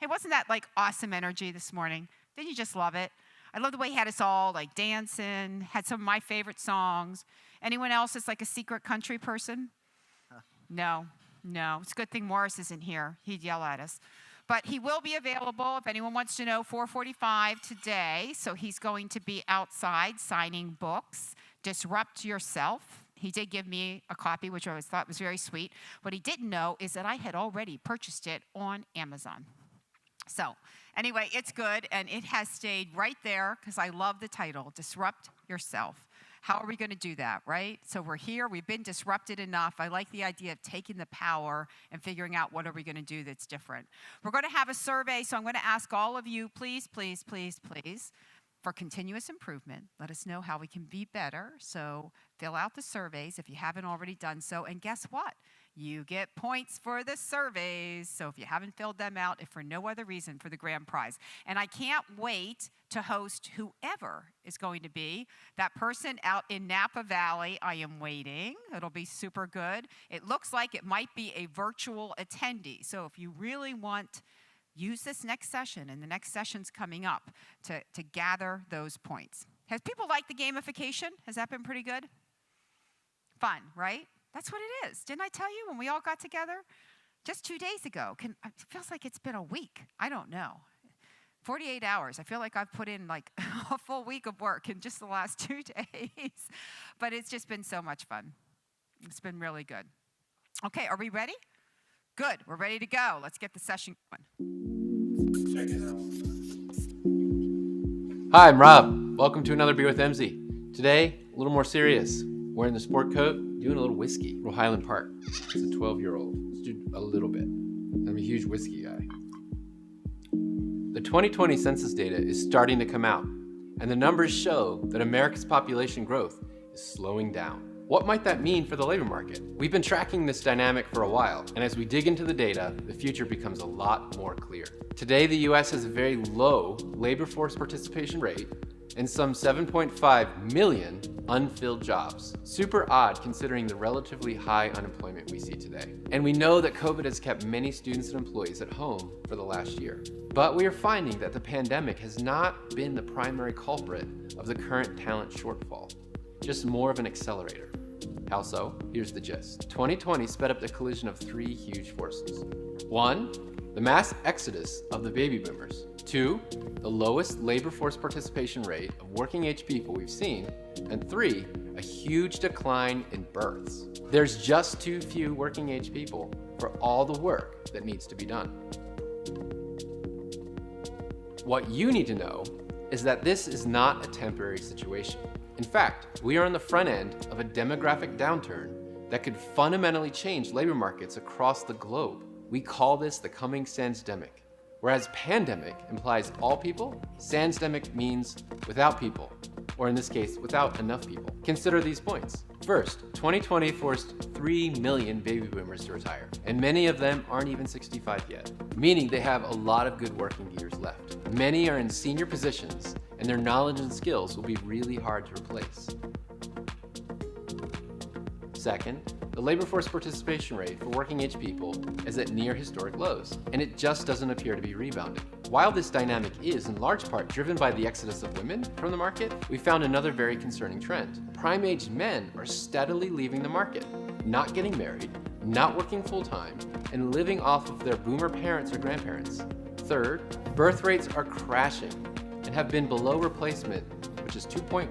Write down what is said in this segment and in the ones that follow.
wasn't that like awesome energy this morning? Didn't you just love it? I love the way he had us all like dancing, had some of my favorite songs. Anyone else is like a secret country person? No. It's a good thing Morris isn't here. He'd yell at us. But he will be available if anyone wants to know, 4:45 today. So he's going to be outside signing books. Disrupt Yourself. He did give me a copy, which I always thought was very sweet. What he didn't know is that I had already purchased it on Amazon. So anyway, it's good, and it has stayed right there because I love the title, Disrupt Yourself. How are we going to do that, right? So we're here. We've been disrupted enough. I like the idea of taking the power and figuring out what are we going to do that's different. We're going to have a survey, so I'm going to ask all of you, please, for continuous improvement. Let us know how we can be better. So fill out the surveys if you haven't already done so. And guess what? You get points for the surveys. So if you haven't filled them out, if for no other reason, for the grand prize. And I can't wait to host whoever is going to be that person out in Napa Valley. I am waiting. It'll be super good. It looks like it might be a virtual attendee. So if you really want, use this next session and the next sessions coming up to gather those points. Has people liked the gamification? Has that been pretty good? Fun, right? That's what it is. Didn't I tell you when we all got together just 2 days ago? It feels like it's been a week. I don't know. 48 hours. I feel like I've put in like a full week of work in just the last 2 days. But it's just been so much fun. It's been really good. Okay, are we ready? Good. We're ready to go. Let's get the session going. Check it out. Hi, I'm Rob. Welcome to another Beer with MZ. Today, a little more serious. Wearing the sport coat, doing a little whiskey. We're Highland Park. It's a 12-year-old. Let's do a little bit. I'm a huge whiskey guy. The 2020 census data is starting to come out, and the numbers show that America's population growth is slowing down. What might that mean for the labor market? We've been tracking this dynamic for a while, and as we dig into the data, the future becomes a lot more clear. Today, the US has a very low labor force participation rate and some 7.5 million unfilled jobs. Super odd considering the relatively high unemployment we see today. And we know that COVID has kept many students and employees at home for the last year. But we are finding that the pandemic has not been the primary culprit of the current talent shortfall, just more of an accelerator. How so? Here's the gist. 2020 sped up the collision of three huge forces. 1, the mass exodus of the baby boomers. 2, the lowest labor force participation rate of working age people we've seen. And 3, a huge decline in births. There's just too few working age people for all the work that needs to be done. What you need to know is that this is not a temporary situation. In fact, we are on the front end of a demographic downturn that could fundamentally change labor markets across the globe. We call this the coming sansdemic. Whereas pandemic implies all people, sansdemic means without people, or in this case, without enough people. Consider these points. First, 2020 forced 3 million baby boomers to retire, and many of them aren't even 65 yet, meaning they have a lot of good working years left. Many are in senior positions, and their knowledge and skills will be really hard to replace. Second, the labor force participation rate for working age people is at near historic lows, and it just doesn't appear to be rebounding. While this dynamic is in large part driven by the exodus of women from the market, we found another very concerning trend. Prime-aged men are steadily leaving the market, not getting married, not working full-time, and living off of their boomer parents or grandparents. Third, birth rates are crashing and have been below replacement, which is 2.1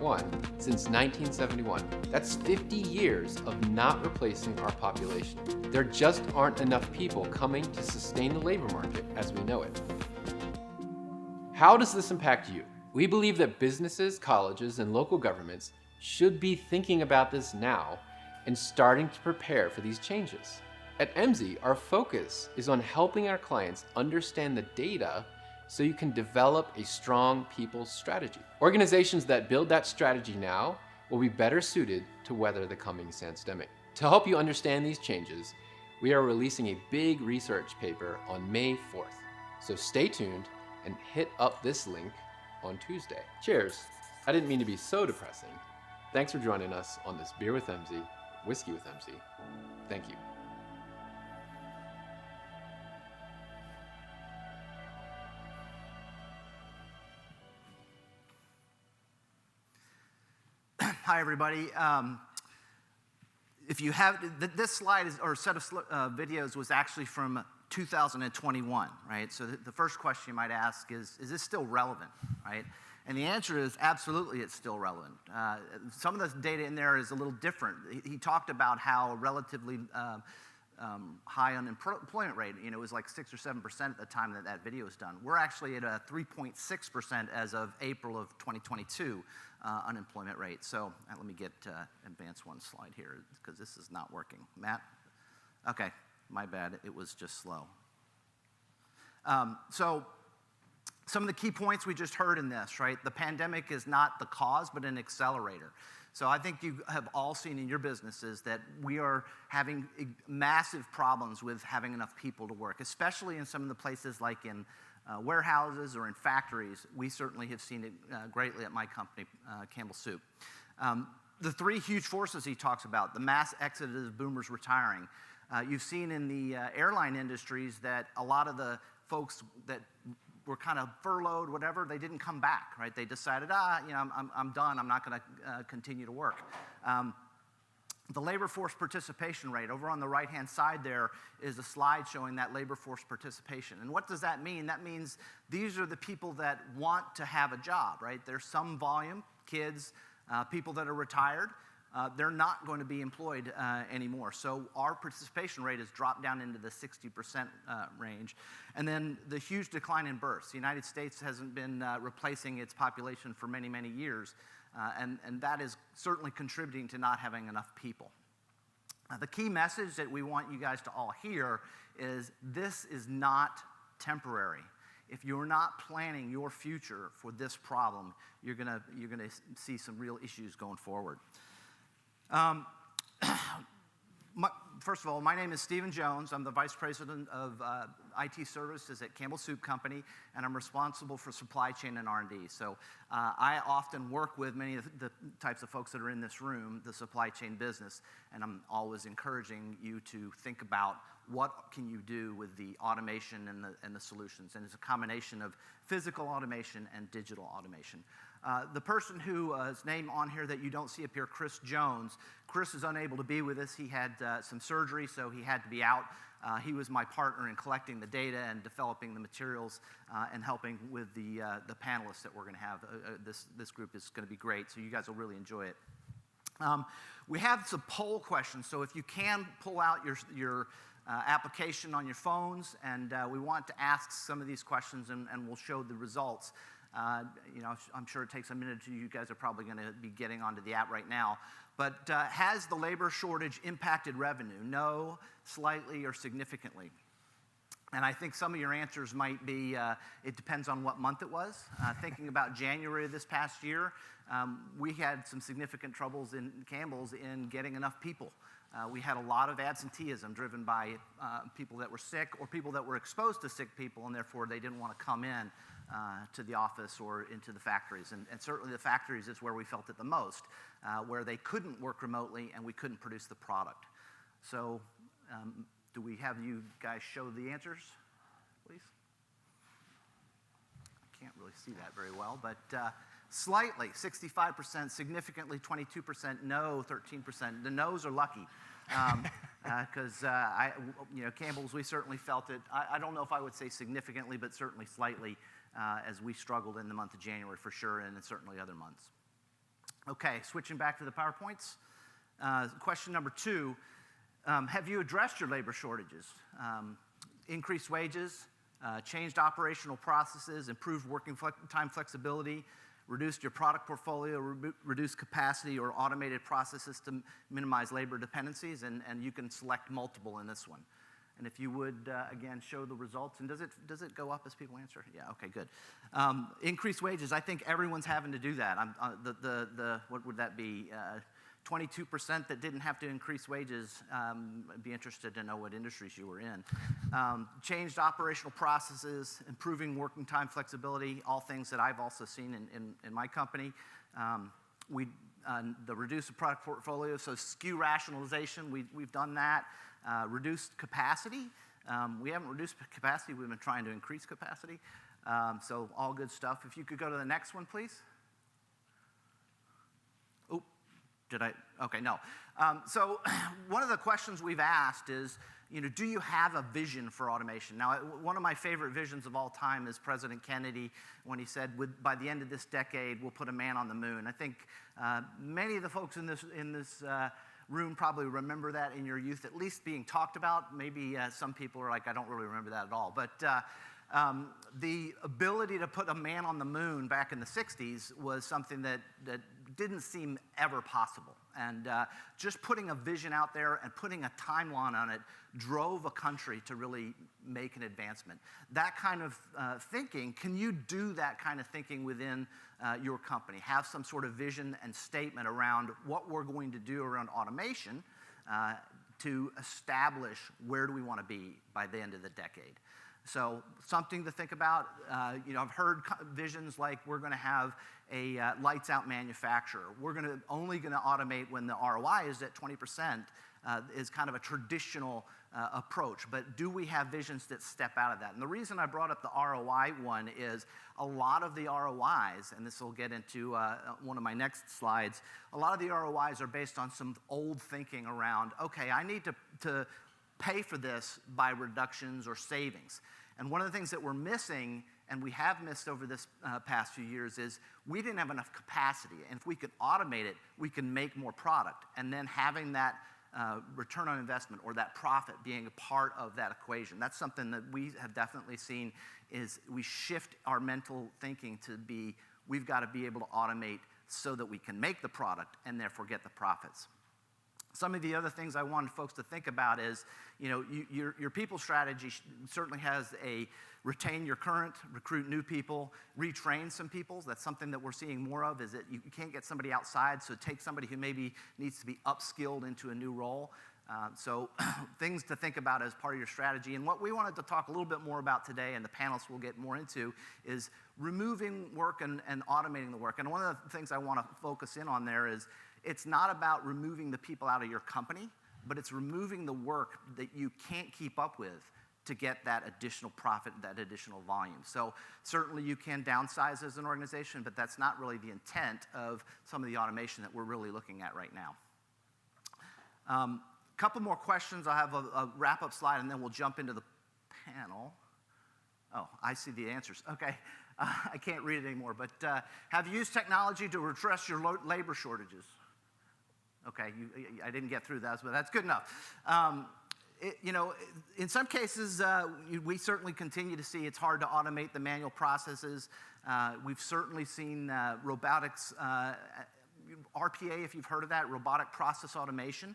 since 1971. That's 50 years of not replacing our population. There just aren't enough people coming to sustain the labor market as we know it. How does this impact you? We believe that businesses, colleges, and local governments should be thinking about this now and starting to prepare for these changes. At MZ, our focus is on helping our clients understand the data so you can develop a strong people strategy. Organizations that build that strategy now will be better suited to weather the coming sansdemic. To help you understand these changes, we are releasing a big research paper on May 4th. So stay tuned and hit up this link on Tuesday. Cheers. I didn't mean to be so depressing. Thanks for joining us on this Beer with MZ, Whiskey with MZ. Thank you. Hi, everybody. If you have, this slide or set of videos was actually from 2021, right? So the first question you might ask is this still relevant, right? And the answer is absolutely it's still relevant. Some of the data in there is a little different. He talked about how relatively high unemployment rate, it was like 6 or 7% at the time that video was done. We're actually at a 3.6% as of April of 2022 unemployment rate. So let me get advance one slide here because this is not working. Matt? Okay, my bad, it was just slow. So some of the key points we just heard in this, right? The pandemic is not the cause, but an accelerator. So I think you have all seen in your businesses that we are having massive problems with having enough people to work, especially in some of the places like in warehouses or in factories. We certainly have seen it greatly at my company, Campbell Soup. The three huge forces he talks about, the mass exodus of boomers retiring. You've seen in the airline industries that a lot of the folks that were kind of furloughed, whatever, they didn't come back, right? They decided, I'm done, I'm not gonna continue to work. The labor force participation rate, over on the right-hand side there is a slide showing that labor force participation. And what does that mean? That means these are the people that want to have a job, right? There's some volume, kids, people that are retired, they're not going to be employed anymore. So our participation rate has dropped down into the 60% range. And then the huge decline in births. The United States hasn't been replacing its population for many, many years. And that is certainly contributing to not having enough people. The key message that we want you guys to all hear is this is not temporary. If you're not planning your future for this problem, you're gonna see some real issues going forward. First of all, my name is Stephen Jones. I'm the Vice President of IT Services at Campbell Soup Company, and I'm responsible for supply chain and R&D. So I often work with many of the types of folks that are in this room, the supply chain business, and I'm always encouraging you to think about what can you do with the automation and the solutions. And it's a combination of physical automation and digital automation. The person whose name on here that you don't see up here, Chris Jones, Chris is unable to be with us. He had some surgery, so he had to be out. He was my partner in collecting the data and developing the materials and helping with the panelists that we're going to have. This group is going to be great, so you guys will really enjoy it. We have some poll questions, so if you can pull out your application on your phones, and we want to ask some of these questions, and we'll show the results. I'm sure it takes a minute. You guys are probably going to be getting onto the app right now. But has the labor shortage impacted revenue? No, slightly, or significantly. And I think some of your answers might be, it depends on what month it was. Thinking about January of this past year, we had some significant troubles in Campbell's in getting enough people. We had a lot of absenteeism driven by people that were sick or people that were exposed to sick people, and therefore they didn't want to come in to the office or into the factories. And certainly the factories is where we felt it the most, where they couldn't work remotely and we couldn't produce the product. So do we have you guys show the answers, please? I can't really see that very well, but slightly, 65%, significantly 22%, no, 13%. The no's are lucky. Because Campbell's, we certainly felt it. I don't know if I would say significantly, but certainly slightly, as we struggled in the month of January for sure, and certainly other months. Okay, switching back to the PowerPoints. Question number 2, have you addressed your labor shortages? Increased wages, changed operational processes, improved working time flexibility, reduced your product portfolio, reduced capacity or automated processes to minimize labor dependencies, and you can select multiple in this one. And if you would, again, show the results. And does it go up as people answer? Yeah, okay, good. Increased wages, I think everyone's having to do that. What would that be? 22% that didn't have to increase wages. I'd be interested to know what industries you were in. Changed operational processes, improving working time flexibility, all things that I've also seen in my company. The reduced product portfolio, so SKU rationalization, we've done that. Reduced capacity. We haven't reduced capacity, we've been trying to increase capacity. So all good stuff. If you could go to the next one, please. Oh, Did I? Okay, no. So one of the questions we've asked is, do you have a vision for automation? Now, one of my favorite visions of all time is President Kennedy when he said, by the end of this decade, we'll put a man on the moon. I think many of the folks in this room probably remember that in your youth, at least being talked about. Maybe some people are like, I don't really remember that at all. But the ability to put a man on the moon back in the 60s was something that didn't seem ever possible. And just putting a vision out there and putting a timeline on it drove a country to really make an advancement. That kind of thinking, can you do that kind of thinking within your company? Have some sort of vision and statement around what we're going to do around automation to establish where do we want to be by the end of the decade. So something to think about. I've heard visions like we're going to have a lights out manufacturer. We're only going to automate when the ROI is at 20%. Is kind of a traditional approach. But do we have visions that step out of that? And the reason I brought up the ROI one is a lot of the ROIs, and this will get into one of my next slides, a lot of the ROIs are based on some old thinking around, okay, I need to pay for this by reductions or savings. And one of the things that we're missing, and we have missed over this past few years, is we didn't have enough capacity. And if we could automate it, we can make more product. And then having that return on investment or that profit being a part of that equation. That's something that we have definitely seen is we shift our mental thinking to be, we've got to be able to automate so that we can make the product and therefore get the profits. Some of the other things I wanted folks to think about is, your people strategy certainly has a retain your current, recruit new people, retrain some people. That's something that we're seeing more of, is that you can't get somebody outside, so take somebody who maybe needs to be upskilled into a new role. So things to think about as part of your strategy. And what we wanted to talk a little bit more about today, and the panelists will get more into, is removing work and automating the work. And one of the things I want to focus in on there is, it's not about removing the people out of your company, but it's removing the work that you can't keep up with to get that additional profit, that additional volume. So certainly you can downsize as an organization, but that's not really the intent of some of the automation that we're really looking at right now. Couple more questions. I have a wrap-up slide, and then we'll jump into the panel. Oh, I see the answers. Okay. I can't read it anymore, but have you used technology to address your labor shortages? Okay, I didn't get through that, but that's good enough. In some cases, we certainly continue to see it's hard to automate the manual processes. We've certainly seen robotics, RPA, if you've heard of that, robotic process automation.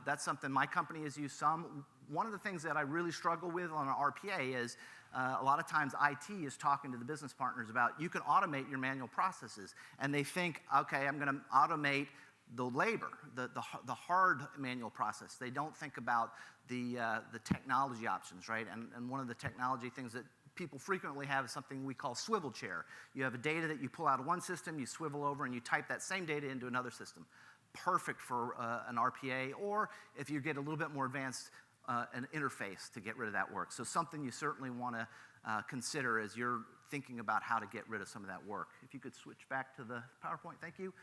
That's something my company has used some. One of the things that I really struggle with on an RPA is a lot of times IT is talking to the business partners about, you can automate your manual processes. And they think, okay, I'm going to automate the labor, the hard manual process. They don't think about the technology options, right? And one of the technology things that people frequently have is something we call swivel chair. You have a data that you pull out of one system, you swivel over, and you type that same data into another system. Perfect for an RPA, or if you get a little bit more advanced, an interface to get rid of that work. So something you certainly want to consider as you're thinking about how to get rid of some of that work. If you could switch back to the PowerPoint, thank you.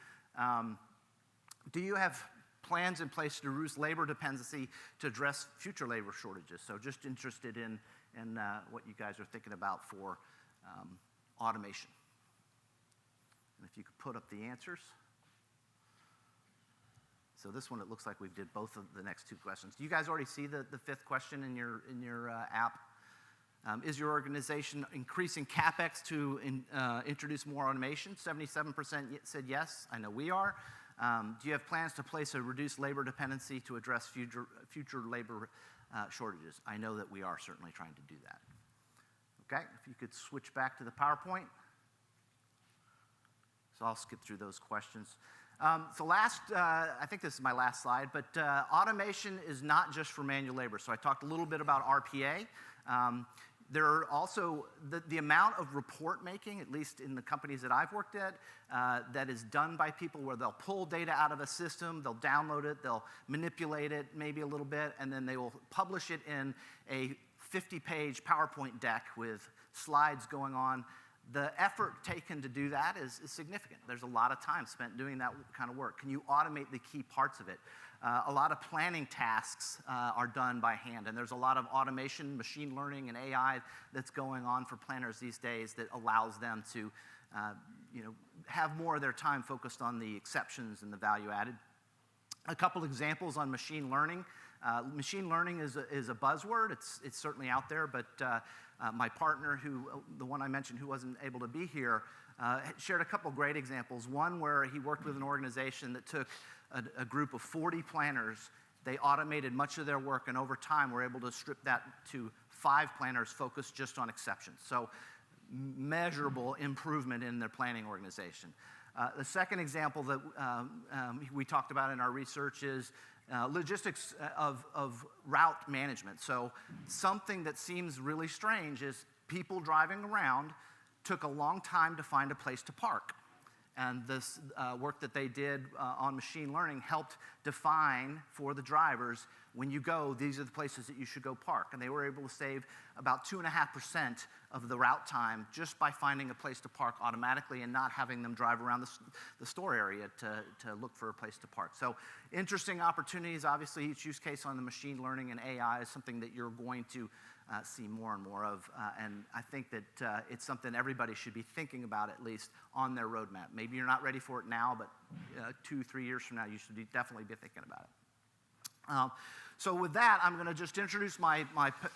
Do you have plans in place to reduce labor dependency to address future labor shortages? So just interested in what you guys are thinking about for automation. And if you could put up the answers. So this one, it looks like we did both of the next two questions. Do you guys already see the fifth question in your app? Is your organization increasing CapEx to introduce more automation? 77% said yes. I know we are. Do you have plans to place a reduced labor dependency to address future labor shortages? I know that we are certainly trying to do that. Okay, if you could switch back to the PowerPoint. So I'll skip through those questions. So I think this is my last slide, but automation is not just for manual labor. So I talked a little bit about RPA. There are also the amount of report making, at least in the companies that I've worked at, that is done by people where they'll pull data out of a system, they'll download it, they'll manipulate it maybe a little bit, and then they will publish it in a 50-page PowerPoint deck with slides going on. The effort taken to do that is significant. There's a lot of time spent doing that kind of work. Can you automate the key parts of it? A lot of planning tasks are done by hand, and there's a lot of automation, machine learning, and AI that's going on for planners these days that allows them to have more of their time focused on the exceptions and the value added. A couple examples on machine learning. Machine learning is a buzzword. It's certainly out there, but my partner, the one I mentioned who wasn't able to be here, shared a couple great examples. One where he worked with an organization that took a group of 40 planners. They automated much of their work, and over time were able to strip that to 5 planners focused just on exceptions. So measurable improvement in their planning organization. The second example that we talked about in our research is logistics of route management. So something that seems really strange is people driving around took a long time to find a place to park. And this work that they did on machine learning helped define for the drivers, when you go, these are the places that you should go park. And they were able to save about 2.5% of the route time just by finding a place to park automatically and not having them drive around the store area to look for a place to park. So interesting opportunities. Obviously, each use case on the machine learning and AI is something that you're going to see more and more of. And I think that it's something everybody should be thinking about, at least on their roadmap. Maybe you're not ready for it now, but 2-3 years from now, you should definitely be thinking about it. So with that, I'm going to just introduce my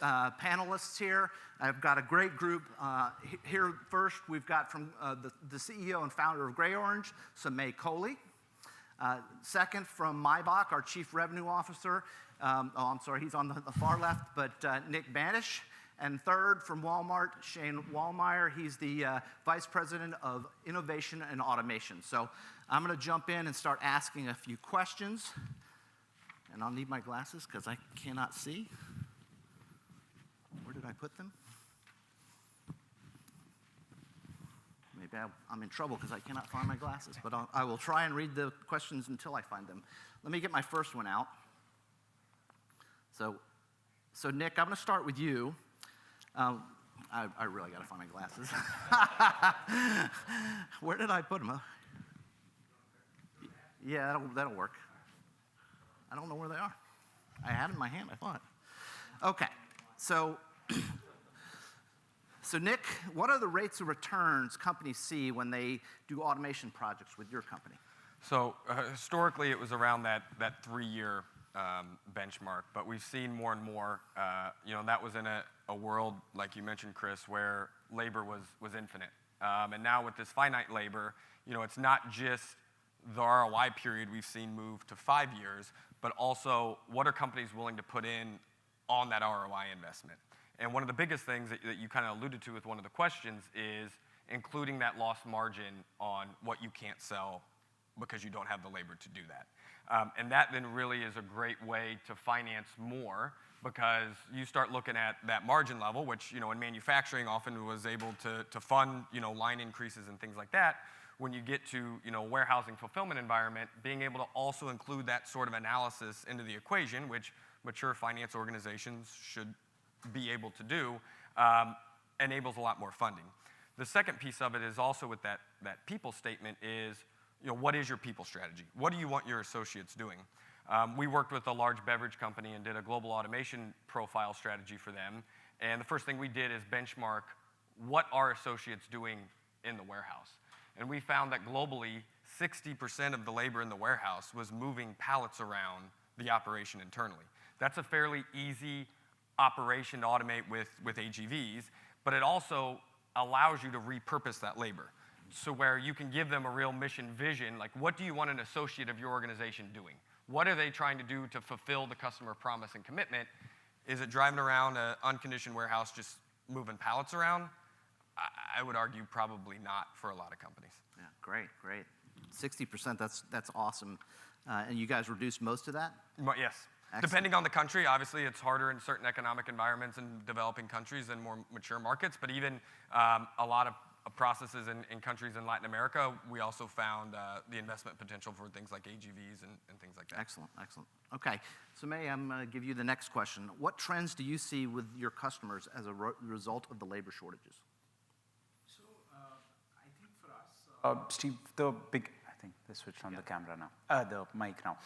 panelists here. I've got a great group. Here first, we've got from the CEO and founder of Gray Orange, Samjay Kohli. Second, from Miebach, our Chief Revenue Officer. I'm sorry, he's on the far left, but Nick Banich. And third, from Walmart, Shayne Wahlmeier. He's the Vice President of Innovation and Automation. So I'm going to jump in and start asking a few questions. And I'll need my glasses because I cannot see. Where did I put them? Maybe I'm in trouble because I cannot find my glasses, but I will try and read the questions until I find them. Let me get my first one out. So Nick, I'm going to start with you. I really got to find my glasses. Where did I put them? Yeah, that'll work. I don't know where they are. I had them in my hand, I thought. Okay, so Nick, what are the rates of returns companies see when they do automation projects with your company? So historically, it was around that 3-year benchmark, but we've seen more and more. That was in a world, like you mentioned, Chris, where labor was infinite. And now with this finite labor, it's not just the ROI period we've seen move to 5 years, but also what are companies willing to put in on that ROI investment. And one of the biggest things that you kind of alluded to with one of the questions is including that lost margin on what you can't sell because you don't have the labor to do that. And that then really is a great way to finance more, because you start looking at that margin level, which in manufacturing often was able to fund line increases and things like that. When you get to warehousing fulfillment environment, being able to also include that sort of analysis into the equation, which mature finance organizations should be able to do, enables a lot more funding. The second piece of it is also with that people statement is, what is your people strategy? What do you want your associates doing? We worked with a large beverage company and did a global automation profile strategy for them. And the first thing we did is benchmark what are associates doing in the warehouse. And we found that globally, 60% of the labor in the warehouse was moving pallets around the operation internally. That's a fairly easy operation to automate with AGVs, but it also allows you to repurpose that labor. So where you can give them a real mission vision, like what do you want an associate of your organization doing? What are they trying to do to fulfill the customer promise and commitment? Is it driving around an unconditioned warehouse just moving pallets around? I would argue probably not for a lot of companies. Yeah, great. 60%, that's awesome. And you guys reduced most of that? Yes. Excellent. Depending on the country, obviously it's harder in certain economic environments in developing countries than more mature markets, but even a lot of processes in countries in Latin America, we also found the investment potential for things like AGVs and things like that. Excellent. Okay, so May, I'm going to give you the next question. What trends do you see with your customers as a result of the labor shortages? So Steve, I think they switched on the camera now, the mic now.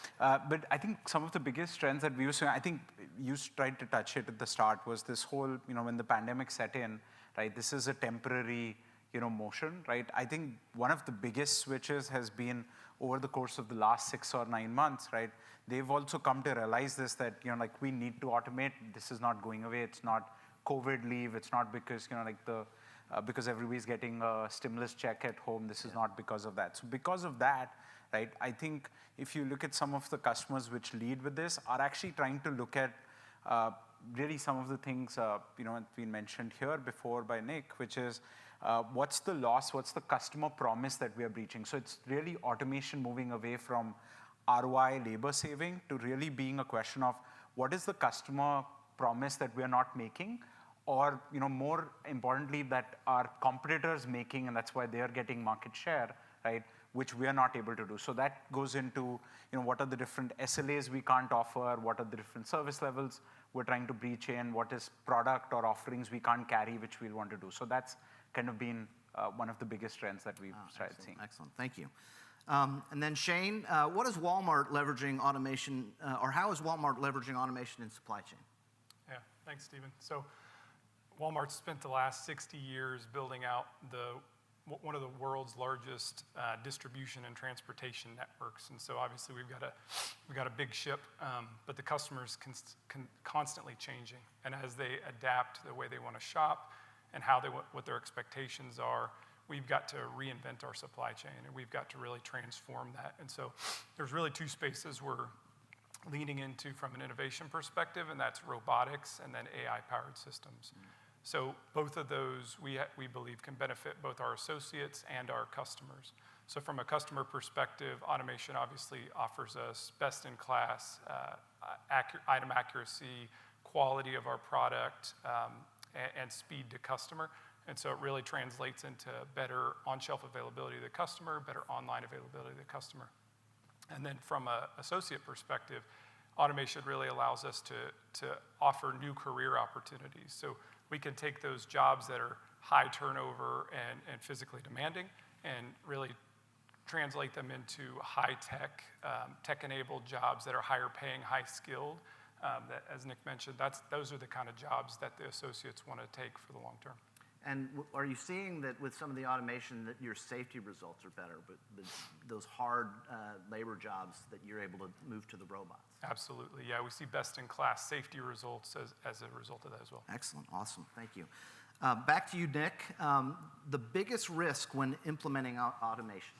But I think some of the biggest trends that we were seeing, I think you tried to touch it at the start, was this whole, when the pandemic set in, right, this is a temporary, motion, right? I think one of the biggest switches has been over the course of the last 6 or 9 months, right? They've also come to realize this, that, we need to automate. This is not going away. It's not COVID leave. It's not because, because everybody's getting a stimulus check at home. This is not because of that. So because of that, right, I think if you look at some of the customers which lead with this are actually trying to look at really some of the things, it's been mentioned here before by Nick, which is what's the loss, what's the customer promise that we are breaching? So it's really automation moving away from ROI, labor saving, to really being a question of what is the customer promise that we are not making, or more importantly, that our competitors making, and that's why they are getting market share, right, which we are not able to do. So that goes into what are the different SLAs we can't offer, what are the different service levels we're trying to breach in, what is product or offerings we can't carry, which we'll want to do. So that's kind of been one of the biggest trends that we've started seeing. Excellent, thank you. And then Shayne, what is Walmart leveraging automation, or how is Walmart leveraging automation in supply chain? Yeah, thanks, Stephen. So Walmart spent the last 60 years building out one of the world's largest distribution and transportation networks. And so obviously we've got a big ship, but the customer's constantly changing. And as they adapt the way they want to shop and what their expectations are, we've got to reinvent our supply chain, and we've got to really transform that. And so there's really 2 spaces we're leaning into from an innovation perspective, and that's robotics and then AI-powered systems. So both of those we believe can benefit both our associates and our customers. So from a customer perspective, automation obviously offers us best-in-class item accuracy, quality of our product, and speed to customer. And so it really translates into better on-shelf availability to the customer, better online availability to the customer. And then from an associate perspective, automation really allows us to offer new career opportunities. So we can take those jobs that are high turnover and physically demanding and really translate them into high-tech, tech-enabled jobs that are higher paying, high-skilled. That, as Nick mentioned, those are the kind of jobs that the associates want to take for the long term. And are you seeing that with some of the automation that your safety results are better, but those hard labor jobs that you're able to move to the robots? Absolutely, yeah. We see best-in-class safety results as a result of that as well. Excellent, awesome, thank you. Back to you, Nick. The biggest risk when implementing automation?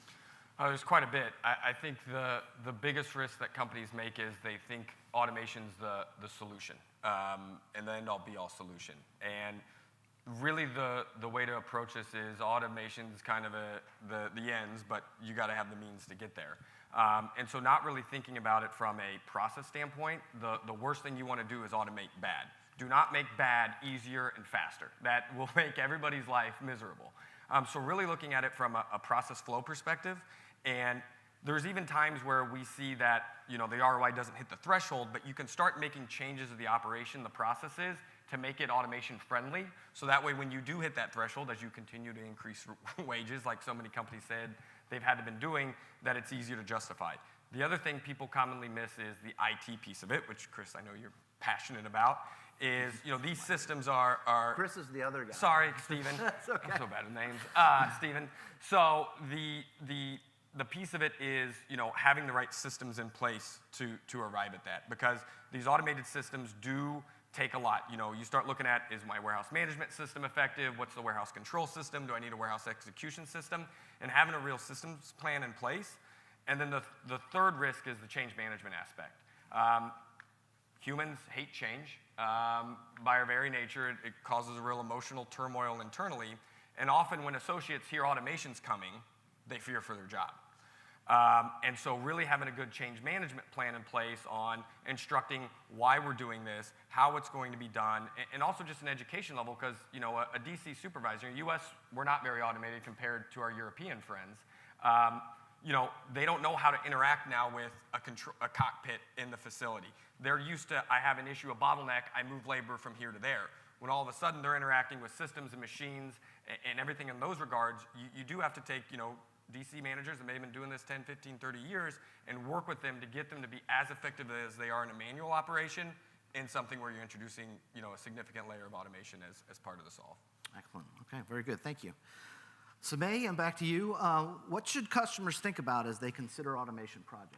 There's quite a bit. I think the biggest risk that companies make is they think automation's the solution, and the end-all be-all solution. And really the way to approach this is automation's kind of the ends, but you got to have the means to get there. And so not really thinking about it from a process standpoint, the worst thing you want to do is automate bad. Do not make bad easier and faster. That will make everybody's life miserable. So really looking at it from a process flow perspective, and there's even times where we see that the ROI doesn't hit the threshold, but you can start making changes of the operation, the processes, to make it automation friendly. So that way when you do hit that threshold, as you continue to increase wages, like so many companies said they've had to been doing, that it's easier to justify. The other thing people commonly miss is the IT piece of it, which Chris, I know you're passionate about, is these systems are Chris is the other guy. Sorry, Stephen. That's okay. I'm so bad with names. Stephen. So the piece of it is, having the right systems in place to arrive at that, because these automated systems do take a lot. You start looking at, is my warehouse management system effective? What's the warehouse control system? Do I need a warehouse execution system? And having a real systems plan in place. And then the third risk is the change management aspect. Humans hate change. By our very nature, it causes a real emotional turmoil internally. And often when associates hear automation's coming, they fear for their job. And so really having a good change management plan in place on instructing why we're doing this, how it's going to be done, and also just an education level, because a DC supervisor, in the US, we're not very automated compared to our European friends. They don't know how to interact now with a cockpit in the facility. They're used to, I have an issue, a bottleneck, I move labor from here to there. When all of a sudden they're interacting with systems and machines and everything in those regards, you do have to take, DC managers that may have been doing this 10, 15, 30 years and work with them to get them to be as effective as they are in a manual operation in something where you're introducing, a significant layer of automation as part of the solve. Excellent. Okay, very good. Thank you. Samjay, and back to you. What should customers think about as they consider automation projects?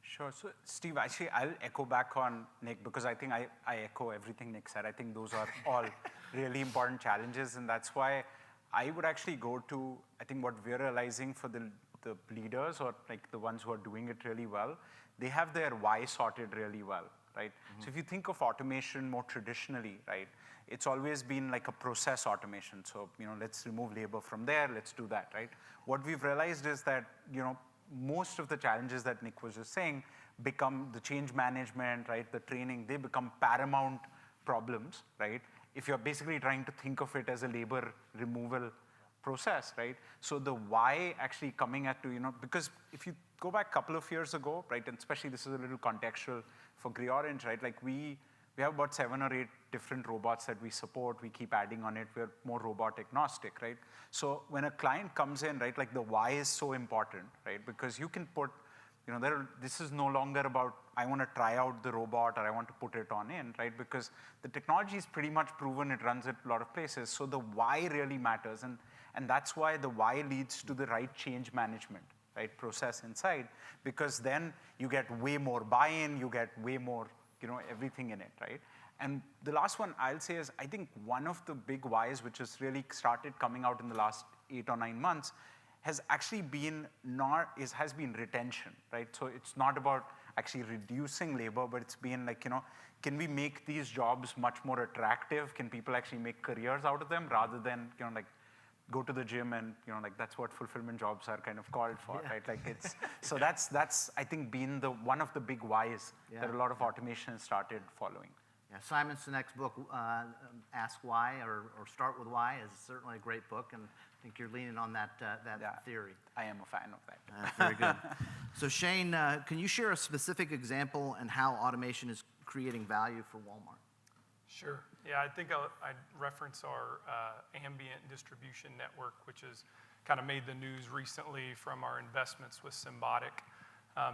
Sure. So, Steve, actually, I'll echo back on Nick because I think I echo everything Nick said. I think those are all really important challenges, and that's why I would actually go to, I think what we're realizing for the leaders or like the ones who are doing it really well, they have their why sorted really well, right? Mm-hmm. So if you think of automation more traditionally, right, it's always been like a process automation. So, let's remove labor from there, let's do that, right? What we've realized is that, most of the challenges that Nick was just saying become the change management, right, the training, they become paramount problems, right? If you're basically trying to think of it as a labor removal process, right? So the why actually coming at to, because if you go back a couple of years ago, right, and especially this is a little contextual for Grey Orange, right, like we have about 7 or 8 different robots that we support. We keep adding on it. We're more robot agnostic, right? So when a client comes in, right, like the why is so important, right? Because you can put, this is no longer about, I want to try out the robot or I want to put it on in, right? Because the technology is pretty much proven. It runs at a lot of places. So the why really matters. And that's why the why leads to the right change management, right, process inside. Because then you get way more buy-in, you get way more, everything in it, right? And the last one I'll say is, I think one of the big whys, which has really started coming out in the last 8 or 9 months, has actually been has been retention, right? So it's not about actually reducing labor, but it's been like, can we make these jobs much more attractive? Can people actually make careers out of them rather than, like go to the gym and, like that's what fulfillment jobs are kind of called for, right? Like it's, so that's I think been one of the big whys that a lot of automation has started following. Yeah, Simon Sinek's book, Ask Why or Start With Why, is certainly a great book, and I think you're leaning on that theory. I am a fan of that. Very good. So Shayne, can you share a specific example and how automation is creating value for Walmart? Sure. Yeah, I think I'd reference our ambient distribution network, which has kind of made the news recently from our investments with Symbotic.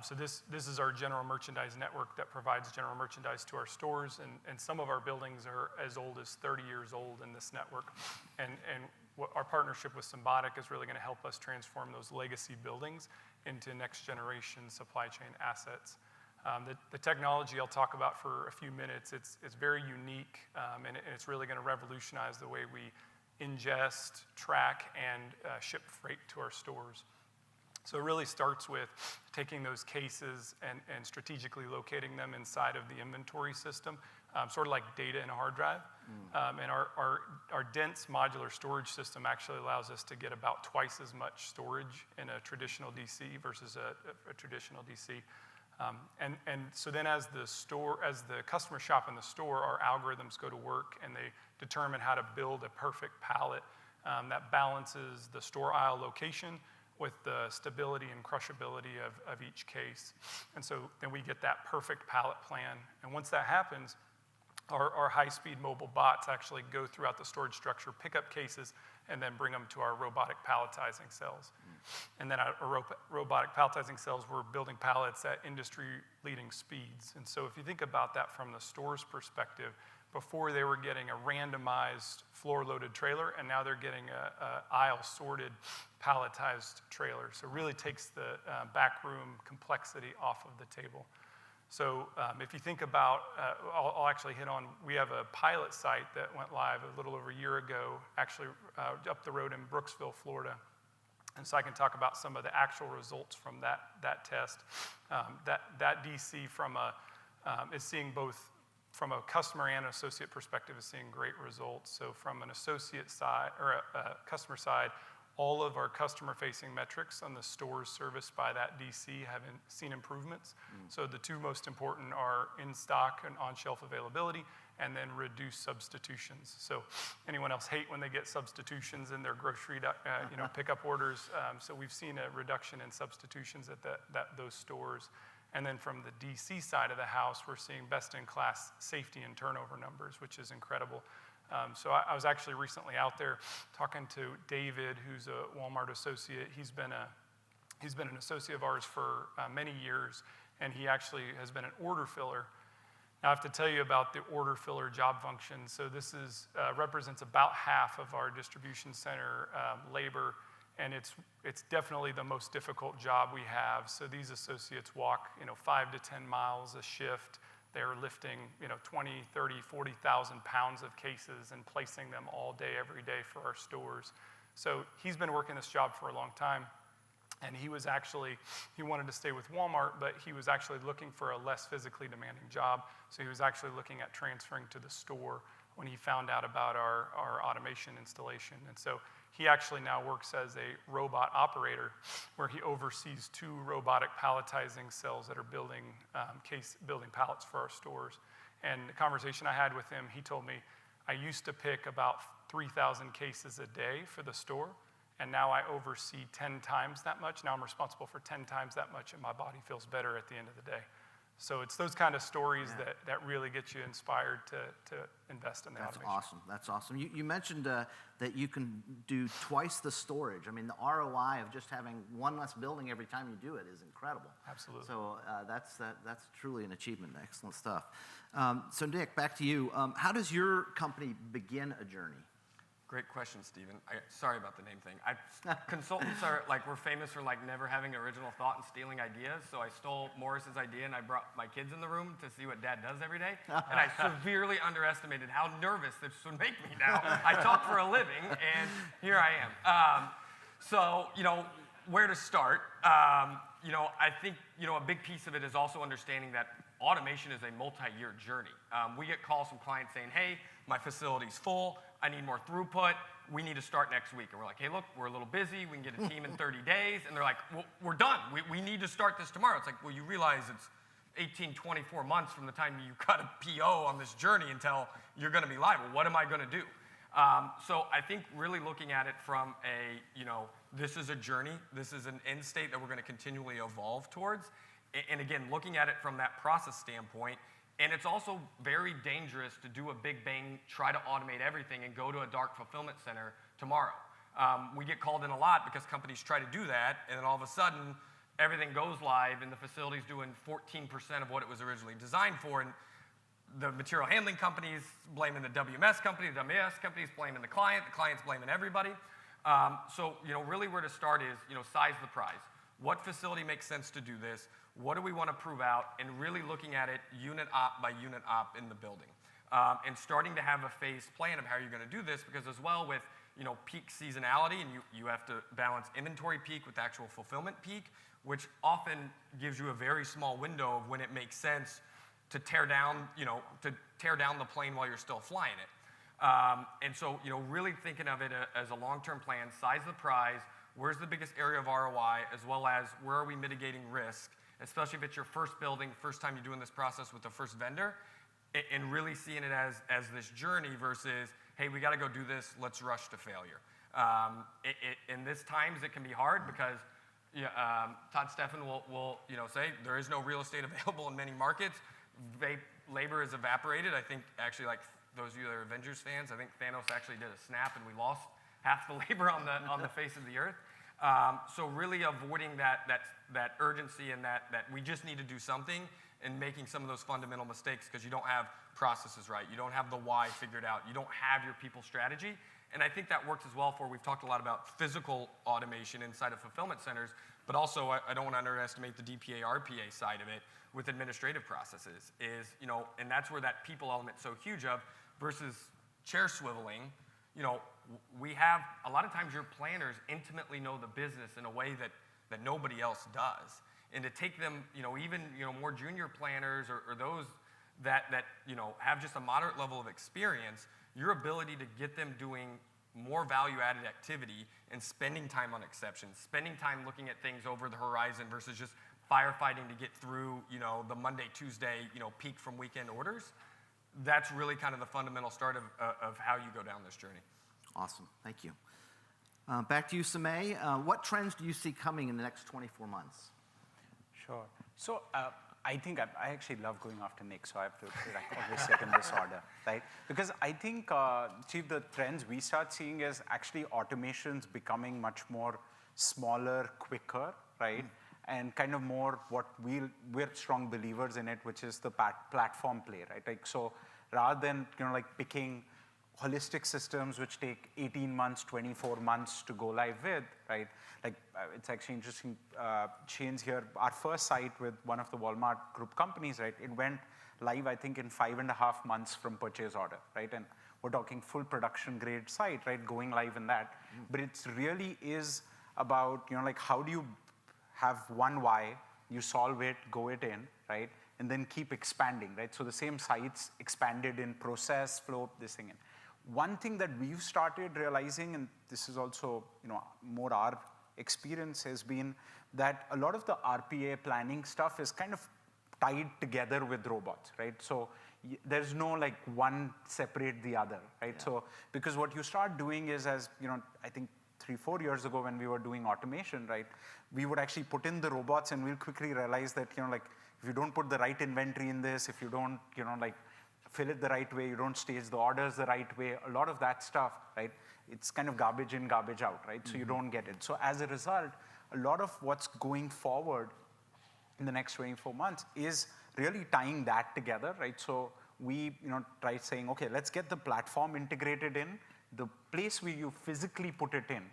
So this is our general merchandise network that provides general merchandise to our stores, and some of our buildings are as old as 30 years old in this network. And our partnership with Symbotic is really going to help us transform those legacy buildings into next generation supply chain assets. The technology I'll talk about for a few minutes, it's very unique, and it's really going to revolutionize the way we ingest, track, and ship freight to our stores. So it really starts with taking those cases and strategically locating them inside of the inventory system, sort of like data in a hard drive. And our dense modular storage system actually allows us to get about twice as much storage in a traditional DC versus a traditional DC. And so then as the customer shop in the store, our algorithms go to work and they determine how to build a perfect pallet that balances the store aisle location with the stability and crushability of each case. And so then we get that perfect pallet plan. And once that happens, our high-speed mobile bots actually go throughout the storage structure, pick up cases, and then bring them to our robotic palletizing cells. And then our robotic palletizing cells, we're building pallets at industry-leading speeds. And so if you think about that from the store's perspective, before they were getting a randomized floor-loaded trailer, and now they're getting a aisle-sorted palletized trailer. So it really takes the backroom complexity off of the table. So if you think about, I'll actually hit on, we have a pilot site that went live a little over a year ago, actually up the road in Brooksville, Florida. And so I can talk about some of the actual results from that test. That DC is seeing both, from a customer and associate perspective, is seeing great results. So from an associate side, or a customer side, all of our customer-facing metrics on the stores serviced by that DC have seen improvements. So the two most important are in-stock and on-shelf availability, and then reduce substitutions. So anyone else hate when they get substitutions in their grocery pickup orders? So we've seen a reduction in substitutions at those stores. And then from the DC side of the house, we're seeing best-in-class safety and turnover numbers, which is incredible. So I was actually recently out there talking to David, who's a Walmart associate. He's been an associate of ours for many years, and he actually has been an order filler. Now, I have to tell you about the order filler job function. So this represents about half of our distribution center labor, and it's definitely the most difficult job we have. So these associates walk 5 to 10 miles a shift. They're lifting 20, 30, 40,000 pounds of cases and placing them all day, every day for our stores. So he's been working this job for a long time. And he wanted to stay with Walmart, but he was actually looking for a less physically demanding job. So he was actually looking at transferring to the store when he found out about our automation installation. And so he actually now works as a robot operator, where he oversees 2 robotic palletizing cells that are building pallets for our stores. And the conversation I had with him, he told me, I used to pick about 3,000 cases a day for the store, and now I oversee 10 times that much. Now I'm responsible for 10 times that much, and my body feels better at the end of the day. So it's those kind of stories that really get you inspired to invest in the automation. That's awesome. That's awesome. You mentioned that you can do twice the storage. I mean, the ROI of just having one less building every time you do it is incredible. Absolutely. So that's truly an achievement. Excellent stuff. So Nick, back to you. How does your company begin a journey? Great question, Stephen. Sorry about the name thing. Consultants we're famous for never having original thought and stealing ideas. So I stole Morris's idea and I brought my kids in the room to see what Dad does every day. And I severely underestimated how nervous this would make me now. I talk for a living, and here I am. So where to start? I think a big piece of it is also understanding that automation is a multi-year journey. We get calls from clients saying, hey, my facility's full, I need more throughput, we need to start next week. And we're like, hey, look, we're a little busy, we can get a team in 30 days. And they're like, well, we're done, we need to start this tomorrow. It's like, well, you realize it's 18, 24 months from the time you cut a PO on this journey until you're gonna be live. Well, what am I gonna do? So I think really looking at it from this is a journey, this is an end state that we're gonna continually evolve towards. And again, looking at it from that process standpoint, and it's also very dangerous to do a big bang, try to automate everything, and go to a dark fulfillment center tomorrow. We get called in a lot because companies try to do that, and then all of a sudden, everything goes live, and the facility's doing 14% of what it was originally designed for, and the material handling companies blaming the WMS company, the WMS companies blaming the client's blaming everybody. So really where to start is size the prize. What facility makes sense to do this? What do we want to prove out? And really looking at it unit op by unit op in the building. And starting to have a phased plan of how you're going to do this, because as well with peak seasonality, and you have to balance inventory peak with actual fulfillment peak, which often gives you a very small window of when it makes sense to tear down the plane while you're still flying it. And so really thinking of it as a long-term plan, size the prize, where's the biggest area of ROI, as well as where are we mitigating risk, especially if it's your first building, first time you're doing this process with the first vendor, and really seeing it as this journey versus, hey, we got to go do this, let's rush to failure. In this times, it can be hard because Todd Steffen will say there is no real estate available in many markets. Labor is evaporated. I think actually, like those of you that are Avengers fans, I think Thanos actually did a snap and we lost half the labor on the face of the earth. So really avoiding that urgency and that we just need to do something, and making some of those fundamental mistakes because you don't have processes right, you don't have the why figured out, you don't have your people strategy. And I think that works as well we've talked a lot about physical automation inside of fulfillment centers, but also I don't want to underestimate the DPA, RPA side of it with administrative processes and that's where that people element's so huge of versus chair swiveling. We have, a lot of times your planners intimately know the business in a way that nobody else does. And to take them, even more junior planners or those that have just a moderate level of experience, your ability to get them doing more value-added activity and spending time on exceptions, spending time looking at things over the horizon versus just firefighting to get through, the Monday, Tuesday, peak from weekend orders, that's really kind of the fundamental start of how you go down this journey. Awesome, thank you. Back to you, Samjay. What trends do you see coming in the next 24 months? Sure. So I think I actually love going after Nick, so I have to always sit in this order, right? Because I think, Chief, the trends we start seeing is actually automations becoming much more smaller, quicker, right? And kind of more what we're strong believers in it, which is the platform play, right? Like, so rather than, like picking holistic systems which take 18 months, 24 months to go live with, right? Like, it's actually interesting, Shayne's here, our first site with one of the Walmart group companies, right? It went live, I think, in 5.5 months from purchase order, right? And we're talking full production grade site, right? Going live in that. But it really is about, like, how do you have one why, you solve it, go it in, right? And then keep expanding, right? So the same sites expanded in process, flow, this thing. One thing that we've started realizing, and this is also, more our experience, has been that a lot of the RPA planning stuff is kind of tied together with robots, right? So there's no like one separate the other, right? Yeah. So because what you start doing is, as I think 3-4 years ago when we were doing automation, right, we would actually put in the robots and we'll quickly realize that, like if you don't put the right inventory in this, if you don't, like fill it the right way, you don't stage the orders the right way, a lot of that stuff, right, it's kind of garbage in, garbage out, right? So you don't get it. So as a result, a lot of what's going forward in the next 24 months is really tying that together, right? So we, try saying, okay, let's get the platform integrated in. The place where you physically put it in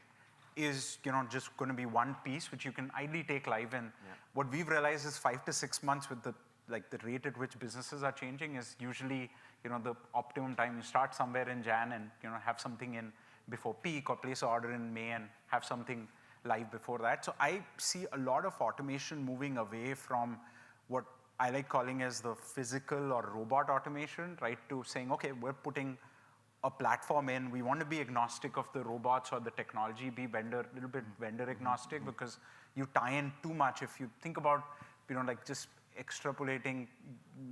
is, just going to be one piece which you can ideally take live in. Yeah. What we've realized is 5 to 6 months with the rate at which businesses are changing is usually, the optimum time. You start somewhere in Jan and, have something in before peak, or place an order in May and have something live before that. So I see a lot of automation moving away from what I like calling as the physical or robot automation, right, to saying, okay, we're putting a platform in. We want to be agnostic of the robots or the technology, be a little bit vendor agnostic, because you tie in too much. If you think about, like just extrapolating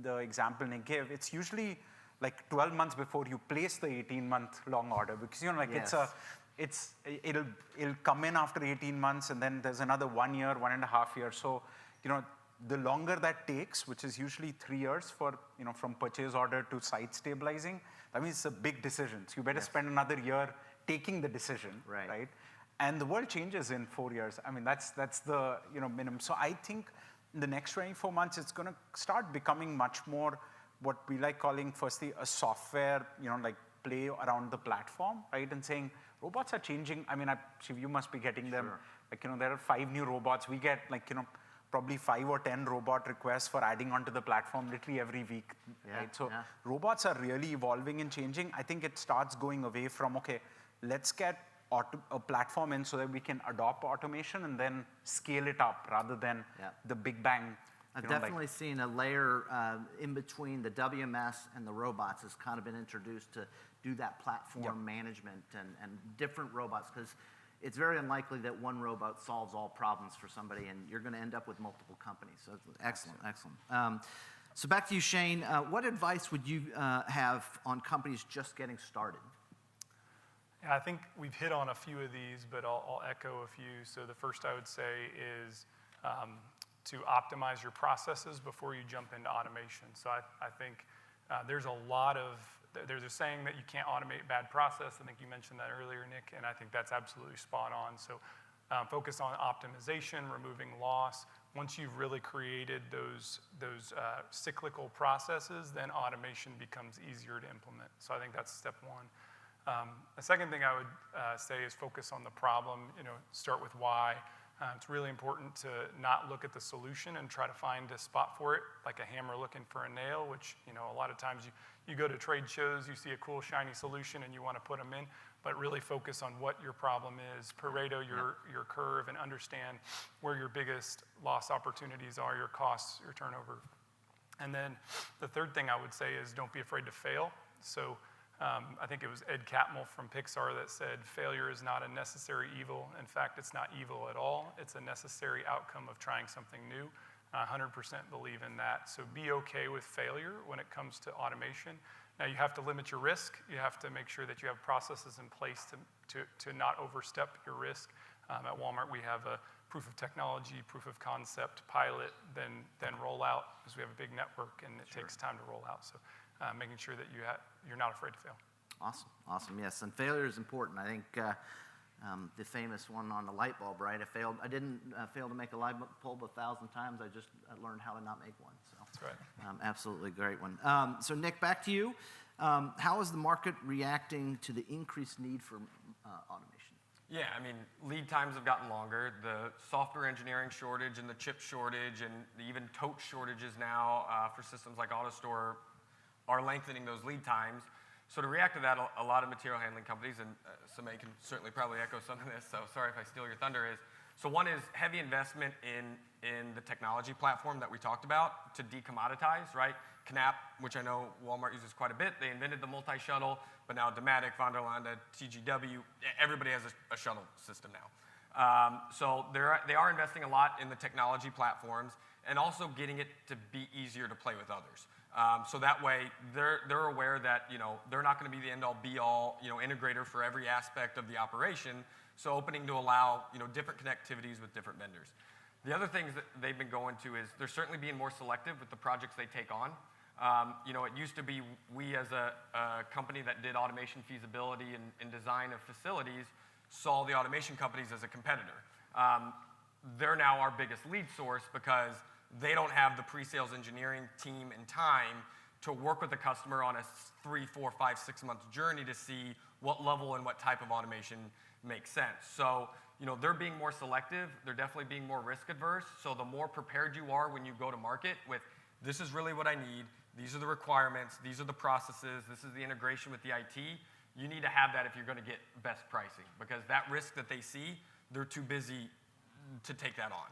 the example Nick gave, it's usually like 12 months before you place the 18-month long order, because yes. It'll come in after 18 months, and then there's another 1 year, 1.5 years. So, the longer that takes, which is usually 3 years for, from purchase order to site stabilizing, that means it's a big decision. So you better spend another year taking the decision, right? And the world changes in 4 years. I mean, that's the, minimum. So I think in the next 24 months, it's going to start becoming much more what we like calling, firstly, a software, like play around the platform, right? And saying, robots are changing. I mean, Shiv, you must be getting them. Like, there are 5 new robots. We get like, probably 5 or 10 robot requests for adding onto the platform literally every week, right? So robots are really evolving and changing. I think it starts going away from, okay, let's get a platform in so that we can adopt automation and then scale it up rather than the big bang. I've definitely seen a layer in between the WMS and the robots has kind of been introduced to do that platform management and different robots, because it's very unlikely that one robot solves all problems for somebody, and you're going to end up with multiple companies. So excellent. So back to you, Shayne. What advice would you have on companies just getting started? Yeah, I think we've hit on a few of these, but I'll echo a few. So the first I would say is to optimize your processes before you jump into automation. So I think there's a saying that you can't automate bad process. I think you mentioned that earlier, Nick, and I think that's absolutely spot on. So focus on optimization, removing loss. Once you've really created those cyclical processes, then automation becomes easier to implement. So I think that's step one. The second thing I would say is focus on the problem. Start with why. It's really important to not look at the solution and try to find a spot for it, like a hammer looking for a nail, which, a lot of times you go to trade shows, you see a cool, shiny solution, and you want to put them in, but really focus on what your problem is, Pareto your curve, and understand where your biggest loss opportunities are, your costs, your turnover. And then the third thing I would say is don't be afraid to fail. So I think it was Ed Catmull from Pixar that said, failure is not a necessary evil. In fact, it's not evil at all. It's a necessary outcome of trying something new. I 100% believe in that. So be okay with failure when it comes to automation. Now, you have to limit your risk. You have to make sure that you have processes in place to not overstep your risk. At Walmart, we have a proof of technology, proof of concept, pilot, then roll out, because we have a big network and it takes time to roll out. So making sure that you're not afraid to fail. Awesome, awesome, yes. And failure is important. I think the famous one on the light bulb, right? I didn't fail to make a light bulb 1,000 times. I just learned how to not make one. So that's right. Absolutely great one. So Nick, back to you. How is the market reacting to the increased need for automation? Yeah, I mean, lead times have gotten longer. The software engineering shortage and the chip shortage and even tote shortages now for systems like AutoStore are lengthening those lead times. So to react to that, a lot of material handling companies, and Samjay can certainly probably echo some of this, so sorry if I steal your thunder, so one is heavy investment in the technology platform that we talked about to decommoditize, right? Knapp, which I know Walmart uses quite a bit, they invented the multi-shuttle, but now Dematic, Von der Lande, TGW, everybody has a shuttle system now. So they are investing a lot in the technology platforms and also getting it to be easier to play with others. So that way, they're aware that they're not going to be the end-all, be-all integrator for every aspect of the operation. So opening to allow different connectivities with different vendors. The other things that they've been going to is they're certainly being more selective with the projects they take on. It used to be we as a company that did automation feasibility and design of facilities saw the automation companies as a competitor. They're now our biggest lead source because they don't have the pre-sales engineering team and time to work with the customer on a 3, 4, 5, 6 month journey to see what level and what type of automation makes sense. So, they're being more selective. They're definitely being more risk adverse. So the more prepared you are when you go to market with, this is really what I need, these are the requirements, these are the processes, this is the integration with the IT, you need to have that if you're going to get best pricing. Because that risk that they see, they're too busy to take that on.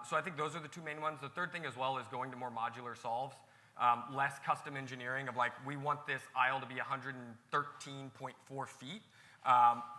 So I think those are the two main ones. The third thing as well is going to more modular solves, less custom engineering of like, we want this aisle to be 113.4 feet.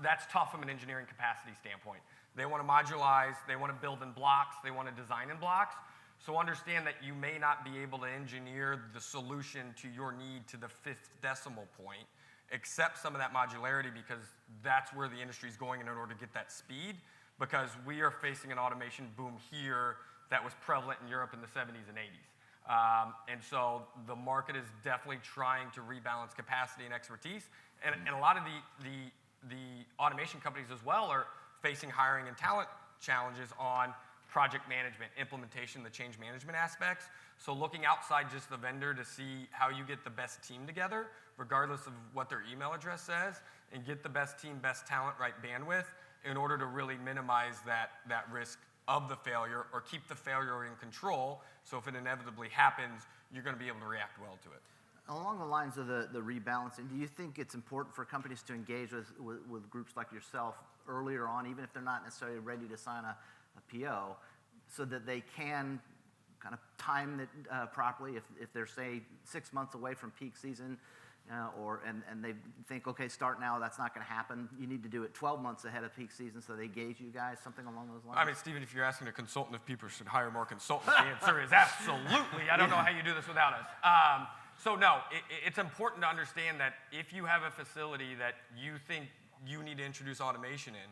That's tough from an engineering capacity standpoint. They want to modularize, they want to build in blocks, they want to design in blocks. So understand that you may not be able to engineer the solution to your need to the 5th decimal point, accept some of that modularity because that's where the industry is going in order to get that speed, because we are facing an automation boom here that was prevalent in Europe in the 70s and 80s. And so the market is definitely trying to rebalance capacity and expertise. And a lot of the automation companies as well are facing hiring and talent challenges on project management, implementation, the change management aspects. So looking outside just the vendor to see how you get the best team together, regardless of what their email address says, and get the best team, best talent, right bandwidth, in order to really minimize that risk of the failure or keep the failure in control. So if it inevitably happens, you're going to be able to react well to it. Along the lines of the rebalancing, do you think it's important for companies to engage with groups like yourself earlier on, even if they're not necessarily ready to sign a PO, so that they can kind of time it properly if they're, say, 6 months away from peak season, and they think, okay, start now, that's not going to happen. You need to do it 12 months ahead of peak season, so they gauge you guys, something along those lines? I mean, Stephen, if you're asking a consultant if people should hire more consultants, the answer is absolutely. I don't know how you do this without us. So no, it's important to understand that if you have a facility that you think you need to introduce automation in,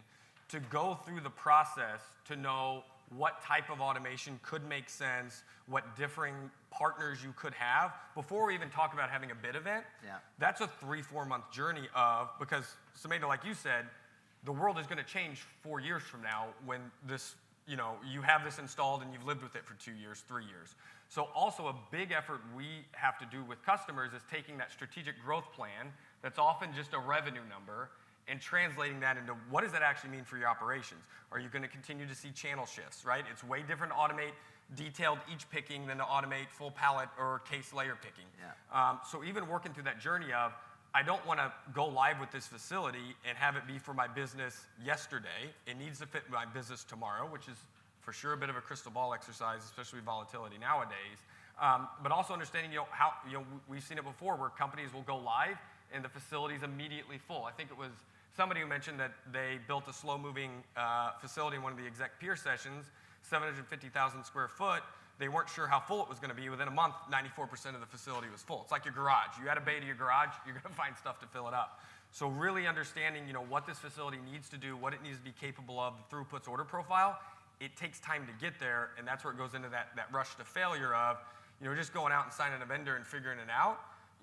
to go through the process to know what type of automation could make sense, what differing partners you could have, before we even talk about having a bid event. Yeah. That's a 3-4 month journey because Samjay, like you said, the world is going to change 4 years from now when this, you have this installed and you've lived with it for 2 years, 3 years. So also a big effort we have to do with customers is taking that strategic growth plan that's often just a revenue number and translating that into what does that actually mean for your operations? Are you going to continue to see channel shifts, right? It's way different to automate detailed each picking than to automate full pallet or case layer picking. Yeah. So even working through that journey of, I don't want to go live with this facility and have it be for my business yesterday. It needs to fit my business tomorrow, which is for sure a bit of a crystal ball exercise, especially with volatility nowadays. But also understanding, how we've seen it before where companies will go live and the facility's immediately full. I think it was somebody who mentioned that they built a slow-moving facility in one of the exec peer sessions, 750,000 square foot. They weren't sure how full it was going to be. Within a month, 94% of the facility was full. It's like your garage. You add a bay to your garage, you're going to find stuff to fill it up. So really understanding, what this facility needs to do, what it needs to be capable of, the throughput's order profile, it takes time to get there, and that's where it goes into that rush to failure of, just going out and signing a vendor and figuring it out.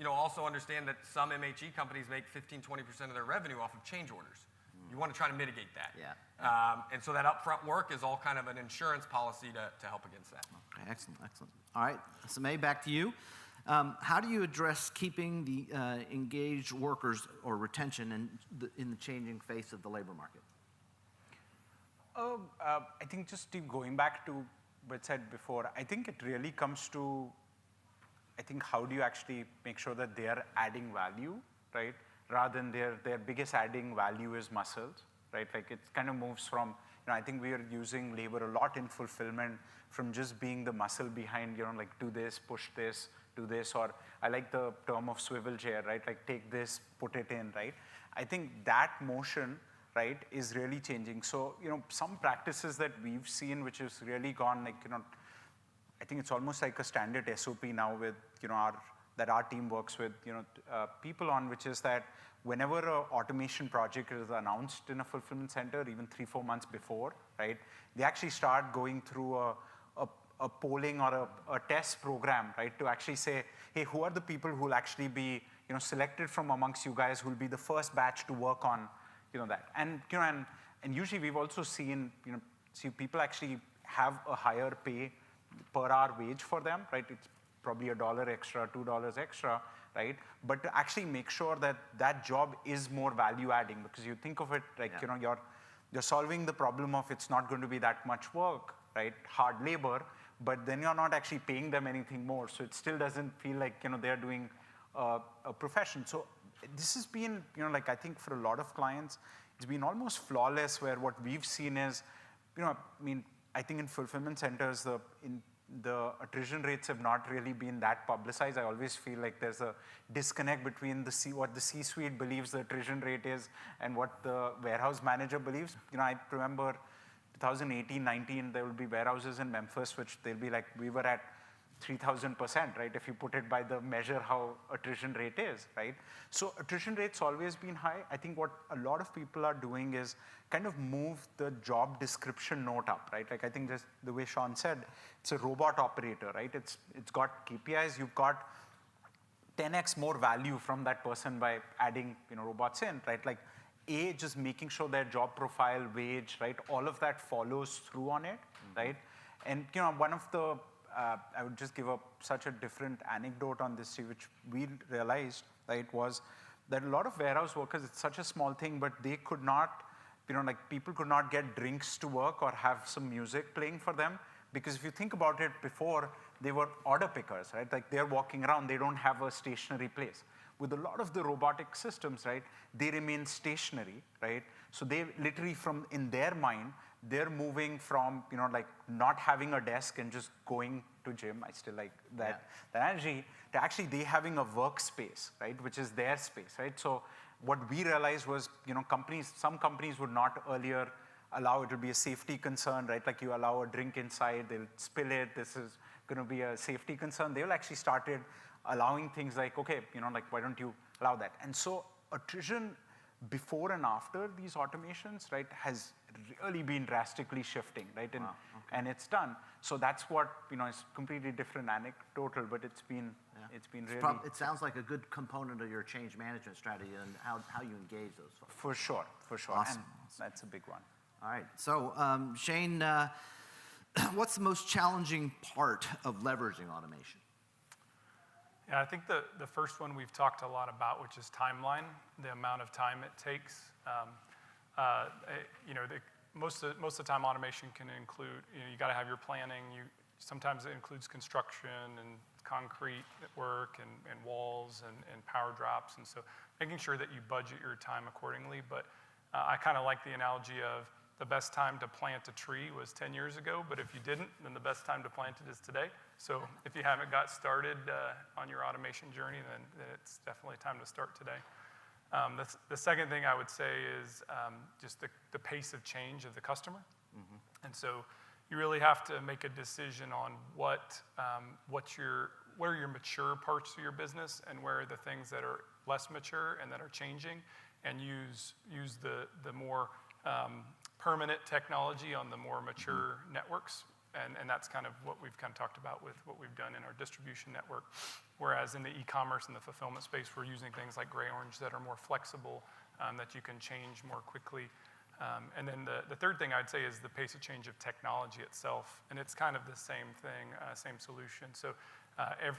Also understand that some MHE companies make 15-20% of their revenue off of change orders. You want to try to mitigate that. Yeah. And so that upfront work is all kind of an insurance policy to help against that. Okay, excellent. All right, Samjay, back to you. How do you address keeping the engaged workers or retention in the changing face of the labor market? I think just Steve, going back to what I said before, I think it really comes to, how do you actually make sure that they are adding value, right? Rather than their biggest adding value is muscles, right? Like it kind of moves from, I think we are using labor a lot in fulfillment from just being the muscle behind, like do this, push this, do this, or I like the term of swivel chair, right? Like take this, put it in, right? I think that motion, right, is really changing. So, some practices that we've seen, which has really gone like, I think it's almost like a standard SOP now with, that our team works with, people on, which is that whenever an automation project is announced in a fulfillment center, even 3-4 months before, right, they actually start going through a polling or a test program, right, to actually say, hey, who are the people who will actually be, selected from amongst you guys who will be the first batch to work on, that. And, and usually we've also seen, people actually have a higher pay per hour wage for them, right? It's probably $1 extra, $2 extra, right? But to actually make sure that that job is more value adding, because you think of it like, you're solving the problem of it's not going to be that much work, right? Hard labor, but then you're not actually paying them anything more. So it still doesn't feel like, they're doing a profession. So this has been, like I think for a lot of clients, it's been almost flawless where what we've seen is, I think in fulfillment centers, the attrition rates have not really been that publicized. I always feel like there's a disconnect between what the C-suite believes the attrition rate is and what the warehouse manager believes. I remember 2018-19, there will be warehouses in Memphis, which they'll be like, we were at 3,000%, right? If you put it by the measure how attrition rate is, right? So attrition rate's always been high. I think what a lot of people are doing is kind of move the job description note up, right? Like I think just the way Sean said, it's a robot operator, right? It's got KPIs. You've got 10x more value from that person by adding, robots in, right? Like just making sure their job profile, wage, right? All of that follows through on it, right? And one of the I would just give such a different anecdote on this, which we realized, right, was that a lot of warehouse workers, it's such a small thing, but they could not, like people could not get drinks to work or have some music playing for them. Because if you think about it, before, they were order pickers, right? Like they're walking around, they don't have a stationary place. With a lot of the robotic systems, right, they remain stationary, right? So they literally in their mind, they're moving from, like not having a desk and just going to gym. I still like that energy, to actually they having a workspace, right, which is their space, right? So what we realized was, some companies would not earlier allow it to be a safety concern, right? Like you allow a drink inside, they'll spill it. This is going to be a safety concern. They'll actually started allowing things like, okay, like why don't you allow that? And so attrition before and after these automations, right, has really been drastically shifting, right? And, and it's done. So that's what, is completely different anecdotal, but it's been really. It sounds like a good component of your change management strategy and how you engage those folks. For sure. Awesome. And that's a big one. All right. So, Shayne, what's the most challenging part of leveraging automation? Yeah, I think the first one we've talked a lot about, which is timeline, the amount of time it takes. Most of the time automation can include, you got to have your planning. Sometimes it includes construction and concrete work and walls and power drops. And so making sure that you budget your time accordingly. But I kind of like the analogy of the best time to plant a tree was 10 years ago, but if you didn't, then the best time to plant it is today. So if you haven't got started on your automation journey, then it's definitely time to start today. The second thing I would say is just the pace of change of the customer. Mm-hmm. And so you really have to make a decision on what are your mature parts of your business and where are the things that are less mature and that are changing. and use the more permanent technology on the more mature networks. And that's kind of what we've kind of talked about with what we've done in our distribution network. Whereas in the e-commerce and the fulfillment space, we're using things like gray orange that are more flexible, that you can change more quickly. And then the third thing I'd say is the pace of change of technology itself. And it's kind of the same thing, same solution. So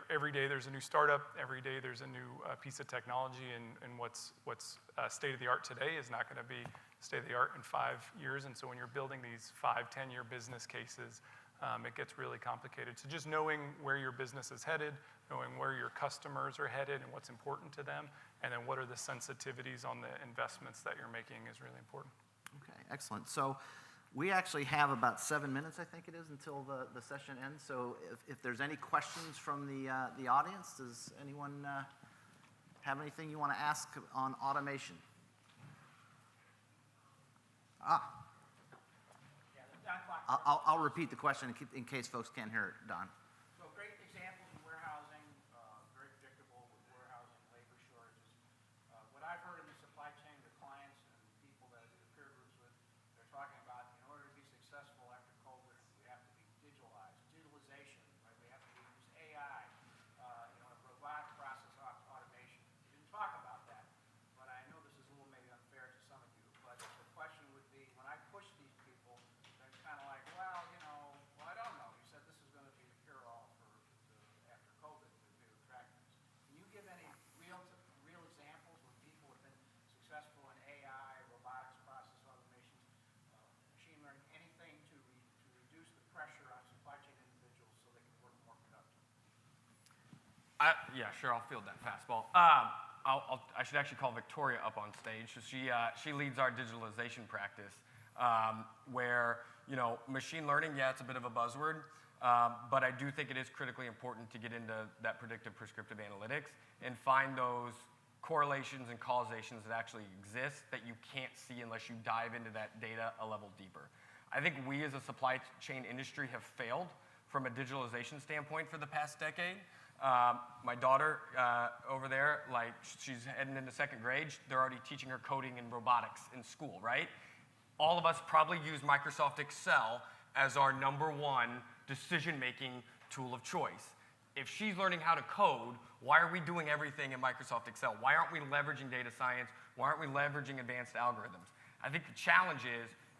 every day there's a new startup, every day there's a new piece of technology, and what's state of the art today is not gonna be state of the art in 5 years. And so when you're building these 5-10-year business cases, it gets really complicated. So just knowing where your business is headed, knowing where your customers are headed and what's important to them, and then what are the sensitivities on the investments that you're making is really important. Okay, excellent. So we actually have about 7 minutes, I think it is, until the session ends. So if there's any questions from the audience, does anyone have anything you want to ask on automation? I'll repeat the question in case folks can't hear it, Don. So great examples in warehousing, very predictable with warehousing, labor shortages. What I've heard in the supply chain, the clients and people that I do the peer groups with, they're talking about in order to be successful after COVID, we have to be digitalized, digitalization, right? We have to use AI, robotic process automation. We didn't talk about that, but I know this is a little maybe unfair to some of you, but the question would be, when I push these people, they're kind of like, well, I don't know. You said this is going to be the cure-all after COVID to attract this. Can you give any real examples where people have been successful in AI, robotics, process automation, machine learning, anything to reduce the pressure on supply chain individuals so they can work more productively? Yeah, sure. I'll field that fastball. I should actually call Victoria up on stage. So she leads our digitalization practice, where machine learning, yeah, it's a bit of a buzzword, but I do think it is critically important to get into that predictive prescriptive analytics and find those correlations and causations that actually exist that you can't see unless you dive into that data a level deeper. I think we as a supply chain industry have failed from a digitalization standpoint for the past decade. My daughter over there, she's heading into 2nd grade. They're already teaching her coding and robotics in school, right? All of us probably use Microsoft Excel as our #1 decision-making tool of choice. If she's learning how to code, why are we doing everything in Microsoft Excel? Why aren't we leveraging data science? Why aren't we leveraging advanced algorithms? I think the challenge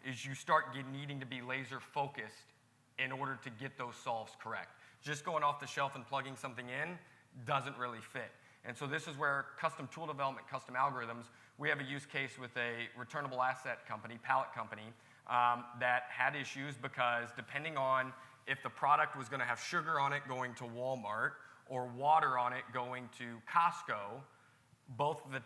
is you start needing to be laser focused in order to get those solves correct. Just going off the shelf and plugging something in doesn't really fit. And so this is where custom tool development, custom algorithms, we have a use case with a returnable asset company, pallet company, that had issues because depending on if the product was going to have sugar on it going to Walmart or water on it going to Costco, both the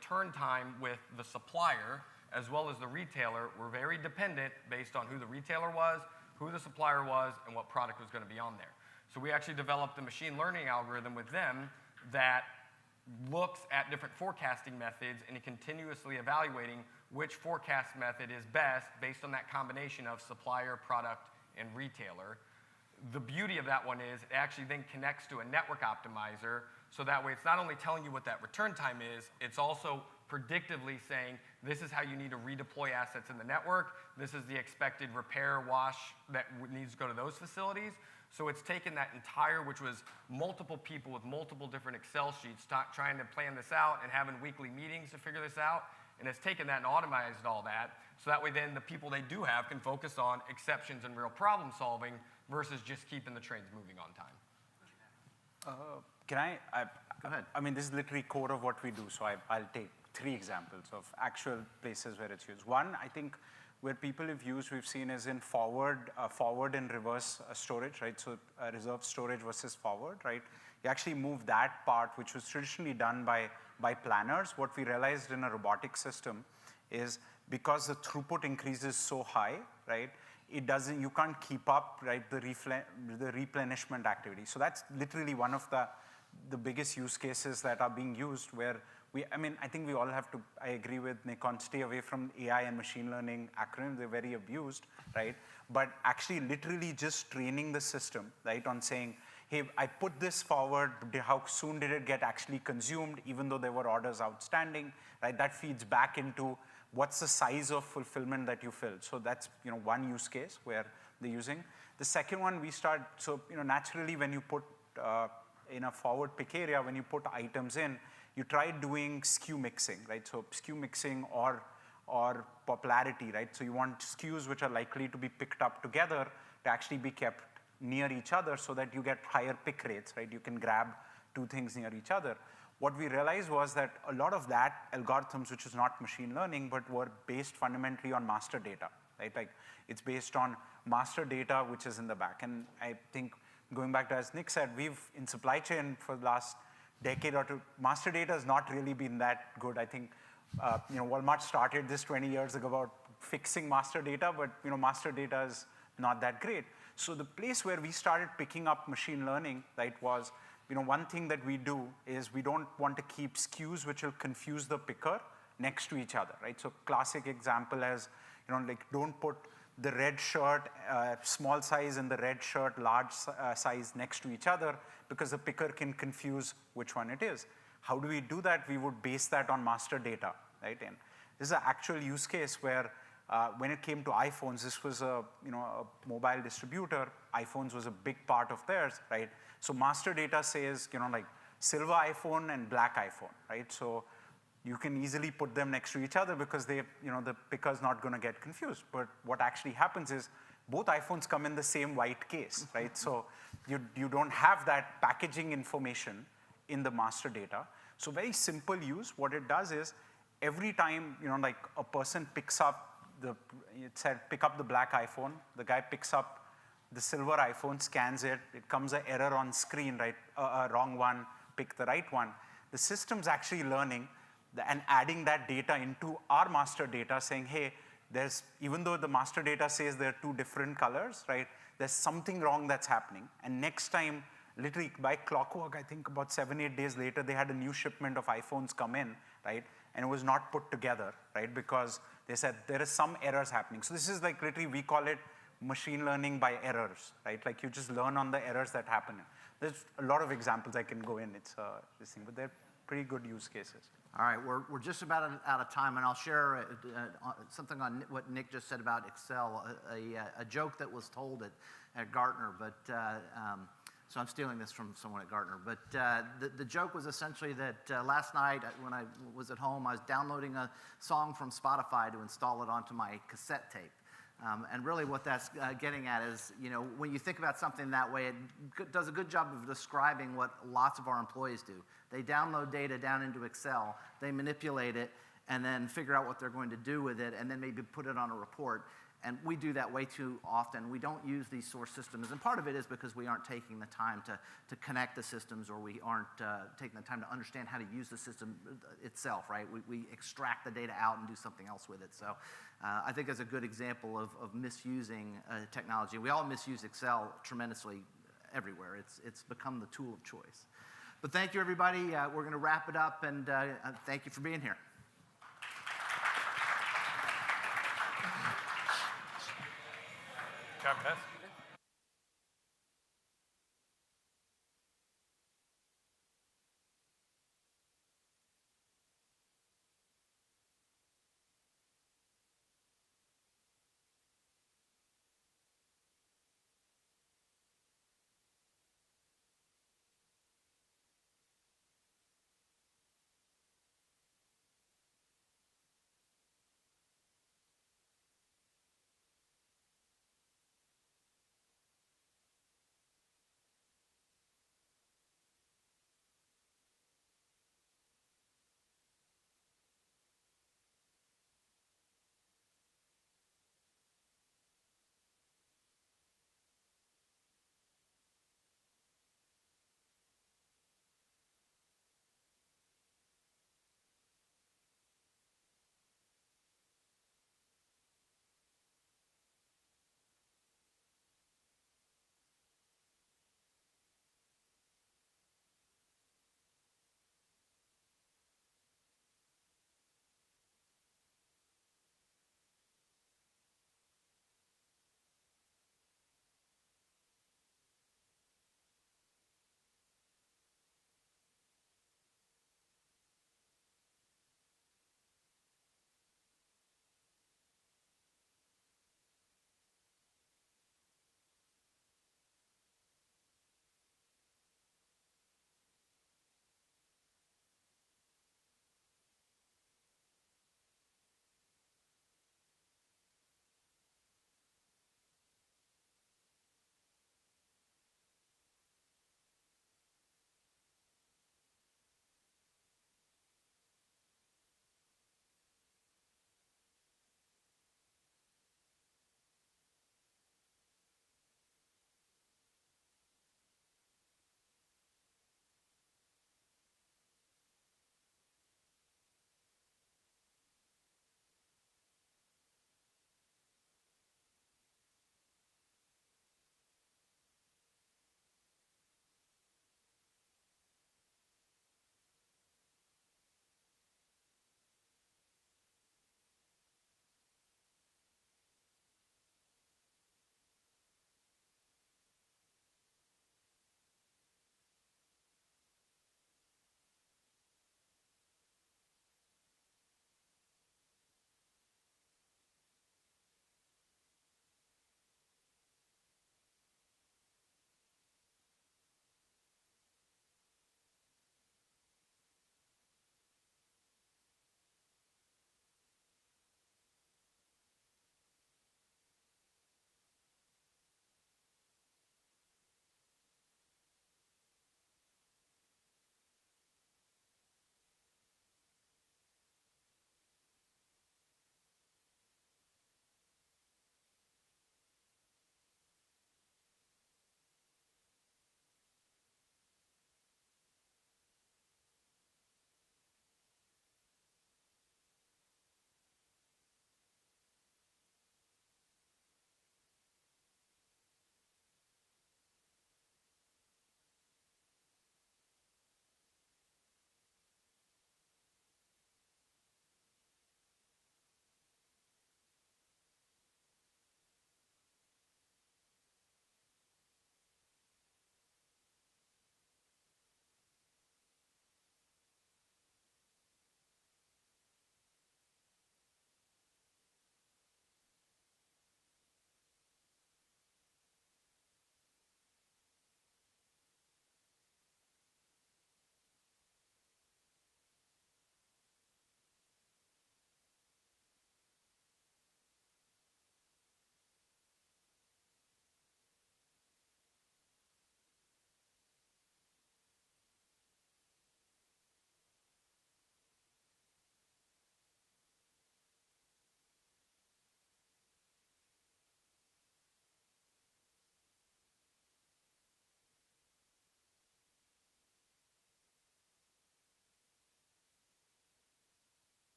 turn time with the supplier as well as the retailer were very dependent based on who the retailer was, who the supplier was, and what product was going to be on there. So we actually developed a machine learning algorithm with them that looks at different forecasting methods and continuously evaluating which forecast method is best based on that combination of supplier, product, and retailer. The beauty of that one is it actually then connects to a network optimizer, so that way it's not only telling you what that return time is, it's also predictively saying this is how you need to redeploy assets in the network, this is the expected repair wash that needs to go to those facilities. So it's taken that entire, which was multiple people with multiple different Excel sheets trying to plan this out and having weekly meetings to figure this out, and it's taken that and automated all that, so that way then the people they do have can focus on exceptions and real problem solving versus just keeping the trains moving on time. Can I Go ahead. I mean, this is literally core of what we do, so I'll take 3 examples of actual places where it's used. One, I think where people have used, we've seen is in forward and reverse storage, right? So reserve storage versus forward, right? You actually move that part, which was traditionally done by planners. What we realized in a robotic system is because the throughput increases so high, right? You can't keep up, right, the replenishment activity. So that's literally one of the biggest use cases that are being used where I think we all have to, I agree with Nikon, stay away from AI and machine learning acronyms. They're very abused, right? But actually literally just training the system, right, on saying, hey, I put this forward, how soon did it get actually consumed, even though there were orders outstanding, right? That feeds back into what's the size of fulfillment that you filled. So that's one use case where they're using. The second one so naturally when you put in a forward pick area, when you put items in, you try doing SKU mixing, right? So SKU mixing or popularity, right? So you want SKUs which are likely to be picked up together to actually be kept near each other so that you get higher pick rates, right? You can grab two things near each other. What we realized was that a lot of that algorithms, which is not machine learning, but were based fundamentally on master data, right? Like it's based on master data, which is in the back. And I think going back to, as Nick said, we've in supply chain for the last decade or two, master data has not really been that good. I think Walmart started this 20 years ago about fixing master data, but master data is not that great. So the place where we started picking up machine learning, right, was one thing that we do is we don't want to keep SKUs which will confuse the picker next to each other, right? So classic example is, like don't put the red shirt, small size, and the red shirt, large size next to each other because the picker can confuse which one it is. How do we do that? We would base that on master data, right? And this is an actual use case where when it came to iPhones, this was a mobile distributor. iPhones was a big part of theirs, right? So master data says like silver iPhone and black iPhone, right? So you can easily put them next to each other because they the picker's not going to get confused. But what actually happens is both iPhones come in the same white case, right? So you don't have that packaging information in the master data. So very simple use. What it does is every time like a person picks up it said pick up the black iPhone, the guy picks up the silver iPhone, scans it, it comes an error on screen, right? Wrong one, pick the right one. The system's actually learning and adding that data into our master data, saying, hey, even though the master data says there are two different colors, right? There's something wrong that's happening. And next time, literally by clockwork, I think about 7-8 days later, they had a new shipment of iPhones come in, right? And it was not put together, right? Because they said there is some errors happening. So this is like literally, we call it machine learning by errors, right? Like you just learn on the errors that happen. There's a lot of examples I can go in. It's this thing, but they're pretty good use cases. All right, we're just about out of time, and I'll share something on what Nick just said about Excel, a joke that was told at Gartner, but so I'm stealing this from someone at Gartner. But the joke was essentially that last night when I was at home, I was downloading a song from Spotify to install it onto my cassette tape. And really what that's getting at is, when you think about something that way, it does a good job of describing what lots of our employees do. They download data down into Excel, they manipulate it, and then figure out what they're going to do with it, and then maybe put it on a report. And we do that way too often. We don't use these source systems. And part of it is because we aren't taking the time to connect the systems, or we aren't taking the time to understand how to use the system itself, right? We extract the data out and do something else with it. So I think that's a good example of misusing technology. We all misuse Excel tremendously everywhere. It's become the tool of choice. But thank you, everybody. We're going to wrap it up, and thank you for being here. God bless.